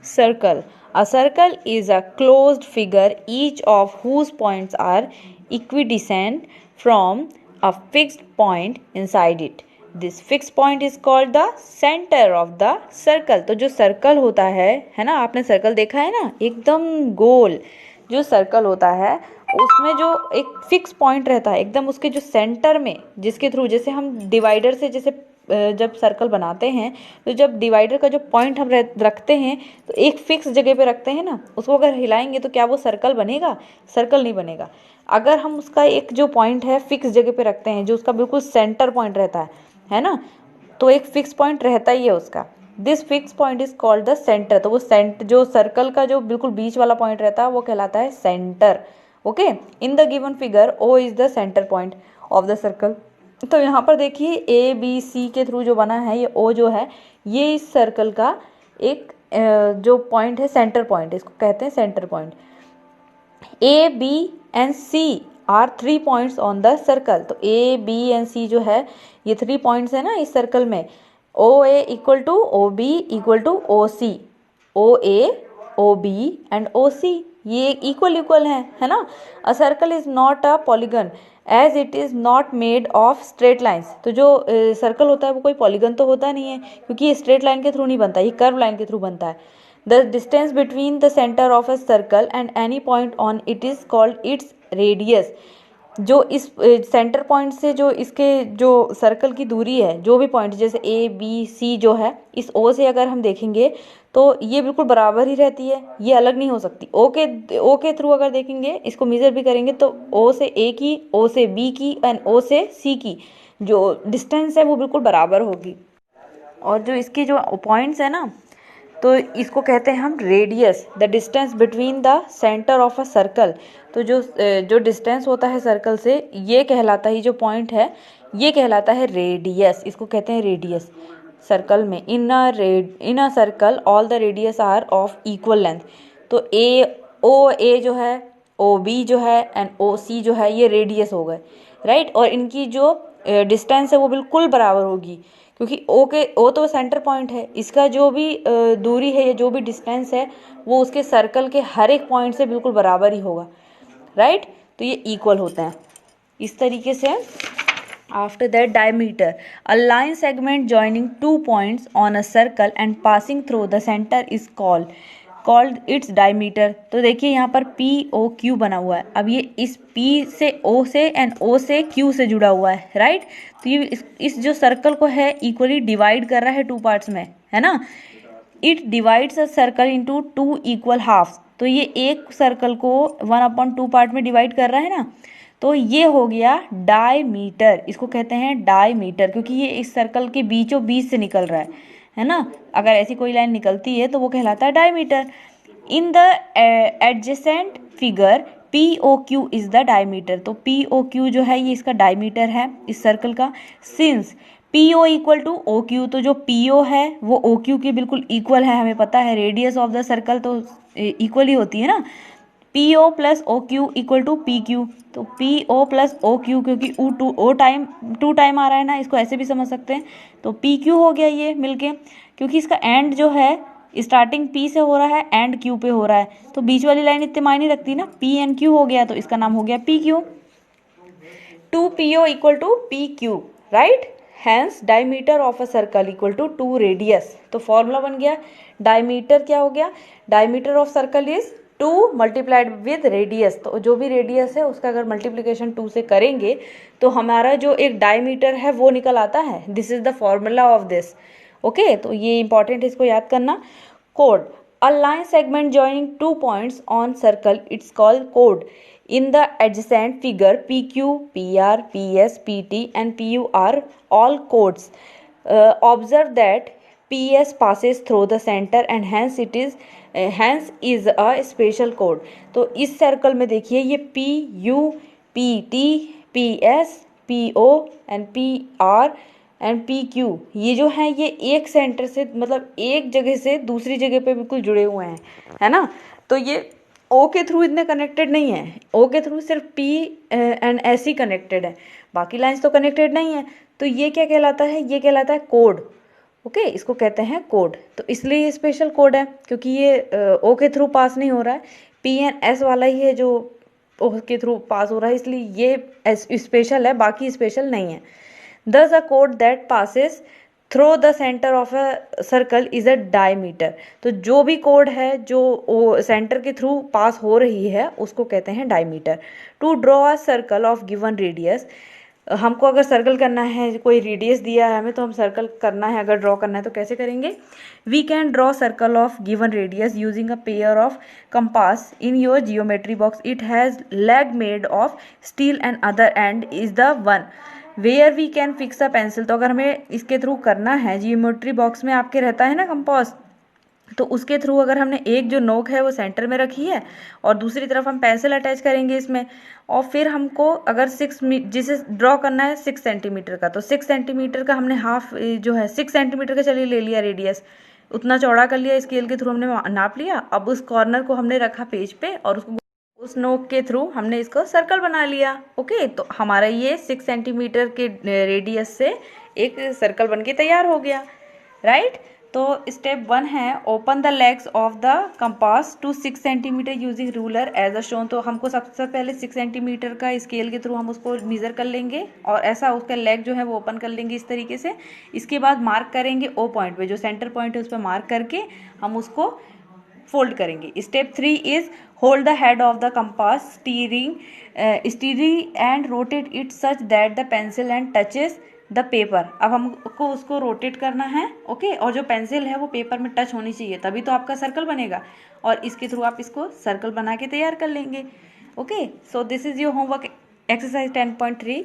circle. A circle is a closed figure each of whose points are equidistant from a fixed point inside it. This fixed point is called the center of the circle. तो जो circle होता है ना, आपने circle देखा है ना, एकदम गोल जो सर्कल होता है उसमें जो एक फिक्स पॉइंट रहता है एकदम उसके जो सेंटर में, जिसके थ्रू जैसे हम डिवाइडर से जैसे जब सर्कल बनाते हैं तो जब डिवाइडर का जो पॉइंट हम रखते हैं तो एक फिक्स जगह पे रखते हैं ना, उसको अगर हिलाएंगे तो क्या वो सर्कल बनेगा? सर्कल नहीं बनेगा। अगर हम उसका एक जो पॉइंट है फिक्स जगह पे रखते हैं, जो उसका बिल्कुल सेंटर पॉइंट रहता है ना, तो एक फिक्स पॉइंट रहता ही है उसका। This fix point is called the centre. तो वो जो सर्कल का जो बिल्कुल बीच वाला पॉइंट रहता है वो कहलाता है centre. Okay, in the given figure O is the centre point of the circle. तो यहाँ पर देखिए ए बी सी के थ्रू जो बना है ये ओ जो है ये इस सर्कल का एक जो पॉइंट है सेंटर पॉइंट, इसको कहते हैं centre point. A B and C are 3 points on the circle. तो ए बी एंड सी जो है ये 3 पॉइंट्स है ना इस सर्कल में। O A equal to O B equal to O C, O A O B and O C ये इक्वल है ना। A circle is not a polygon as it is not made of straight lines. तो जो circle होता है वो कोई पॉलीगन तो होता नहीं है, क्योंकि ये स्ट्रेट लाइन के थ्रू नहीं बनता, ये कर्व लाइन के थ्रू बनता है। The distance between the centre of a circle and any point on it is called its radius. जो इस सेंटर पॉइंट से जो इसके जो सर्कल की दूरी है, जो भी पॉइंट जैसे ए बी सी जो है, इस ओ से अगर हम देखेंगे तो ये बिल्कुल बराबर ही रहती है, ये अलग नहीं हो सकती। ओ के थ्रू अगर देखेंगे, इसको मेजर भी करेंगे तो ओ से ए की, ओ से बी की एंड ओ से सी की जो डिस्टेंस है वो बिल्कुल बराबर होगी। और जो इसकी जो पॉइंट्स है ना, तो इसको कहते हैं हम radius. The distance between the centre of a circle. तो जो डिस्टेंस होता है सर्कल से ये कहलाता है, जो पॉइंट है ये कहलाता है रेडियस, इसको कहते हैं रेडियस। सर्कल में in a circle all the radius are of equal length. तो ए जो है, ओ बी जो है एंड ओ सी जो है ये रेडियस हो गए, राइट। और इनकी जो डिस्टेंस है वो बिल्कुल बराबर होगी, क्योंकि ओ तो सेंटर पॉइंट है, इसका जो भी दूरी है या जो भी डिस्टेंस है वो उसके सर्कल के हर एक पॉइंट से बिल्कुल बराबर ही होगा, राइट। तो ये इक्वल होता है इस तरीके से। After that diameter, a line segment joining 2 points on a circle and passing through the centre is called its diameter. तो देखिए यहाँ पर पी ओ क्यू बना हुआ है। अब ये इस पी से ओ से एंड ओ से क्यू से जुड़ा हुआ है, राइट। तो ये इस जो सर्कल को है इक्वली डिवाइड कर रहा है 2 पार्ट्स में, है ना। It divides a circle into 2 equal halves. तो ये एक सर्कल को 1/2 पार्ट में डिवाइड कर रहा है ना, तो ये हो गया डायमीटर। इसको कहते हैं डायमीटर, क्योंकि ये इस सर्कल के बीचों बीच से निकल रहा है ना। अगर ऐसी कोई लाइन निकलती है तो वो कहलाता है diameter. In the adjacent figure P O Q is the diameter. तो पी ओ क्यू जो है ये इसका डायमीटर है इस सर्कल का। Since P O equal to O Q, तो जो पी ओ है वो ओ क्यू के बिल्कुल इक्वल है, हमें पता है रेडियस ऑफ द सर्कल तो इक्वल ही होती है ना। P O plus O Q equal to P Q. तो P O plus O Q, क्योंकि टू टाइम आ रहा है ना, इसको ऐसे भी समझ सकते हैं। तो पी क्यू हो गया ये मिलके, क्योंकि इसका एंड जो है स्टार्टिंग पी से हो रहा है एंड क्यू पे हो रहा है, तो बीच वाली लाइन इतने मायने रखती ना, पी एन क्यू हो गया तो इसका नाम हो गया P Q. 2PO equal to PQ, right. Hence diameter of a circle equal to 2 radius. तो फॉर्मूला बन गया, डायमीटर क्या हो गया, diameter of circle is 2 multiplied with radius. तो जो भी रेडियस है उसका अगर मल्टीप्लिकेशन 2 से करेंगे तो हमारा जो एक डायमीटर है वो निकल आता है। This is the formula of this. Okay, तो ये इंपॉर्टेंट है, इसको याद करना। Code, a line segment joining 2 points on circle it's called code. In the adjacent figure, PQ, PR, PS, PT and PU are all codes. Observe that PS passes through the center and hence is a special code. तो इस circle में देखिए ये PU, PT, PS, PO and PR and PQ ये जो है ये एक सेंटर से मतलब एक जगह से दूसरी जगह पे बिल्कुल जुड़े हुए हैं, है ना। तो ये ओ के थ्रू इतने कनेक्टेड नहीं है, ओ के थ्रू सिर्फ P and S he connected है, बाकी लाइंस तो कनेक्टेड नहीं है। तो ये क्या कहलाता है, ये कहलाता है कोड। ओके, इसको कहते हैं कोड। तो इसलिए ये स्पेशल कोड है क्योंकि ये ओ के थ्रू पास नहीं हो रहा है, पी एन एस वाला ही है जो ओ के थ्रू पास हो रहा है, इसलिए ये स्पेशल है, बाकी स्पेशल नहीं है। Thus a code that passes through the center of a circle is a diameter। तो जो भी कोड है जो सेंटर के थ्रू पास हो रही है उसको कहते हैं diameter. To draw a circle of given radius, हमको अगर सर्कल करना है, कोई रेडियस दिया है हमें तो हम सर्कल करना है, अगर ड्रॉ करना है तो कैसे करेंगे? We can draw circle of given radius using a pair of compass in your geometry box. It has leg made of steel and other end is the one where we can fix a pencil. तो अगर हमें इसके through करना है, geometry box में आपके रहता है ना कंपास, तो उसके थ्रू अगर हमने एक जो नोक है वो सेंटर में रखी है और दूसरी तरफ हम पेंसिल अटैच करेंगे इसमें, और फिर हमको अगर जिसे ड्रॉ करना है 6 सेंटीमीटर का, तो 6 सेंटीमीटर का हमने हाफ जो है 6 सेंटीमीटर का चलिए ले लिया रेडियस, उतना चौड़ा कर लिया, स्केल के थ्रू हमने नाप लिया। अब उस कॉर्नर को हमने रखा पेज पे और उसको उस नोक के थ्रू हमने इसको सर्कल बना लिया। ओके, तो हमारा ये 6 सेंटीमीटर के रेडियस से एक सर्कल बनके तैयार हो गया, राइट। तो स्टेप 1 है open the legs of the compass to 6 centimetre using ruler as a shown. तो हमको सबसे पहले 6 सेंटीमीटर का स्केल के थ्रू हम उसको मेज़र कर लेंगे और ऐसा उसका लेग जो है वो ओपन कर लेंगे इस तरीके से। इसके बाद मार्क करेंगे ओ पॉइंट पे, जो सेंटर पॉइंट है उस पर मार्क करके हम उसको फोल्ड करेंगे। Step 3 is hold the head of the compass steering and rotate it such that the pencil and touches the paper. अब हमको उसको रोटेट करना है, ओके, और जो पेंसिल है वो पेपर में टच होनी चाहिए, तभी तो आपका सर्कल बनेगा और इसके थ्रू आप इसको सर्कल बना के तैयार कर लेंगे। Okay, so this is your homework exercise 10.3।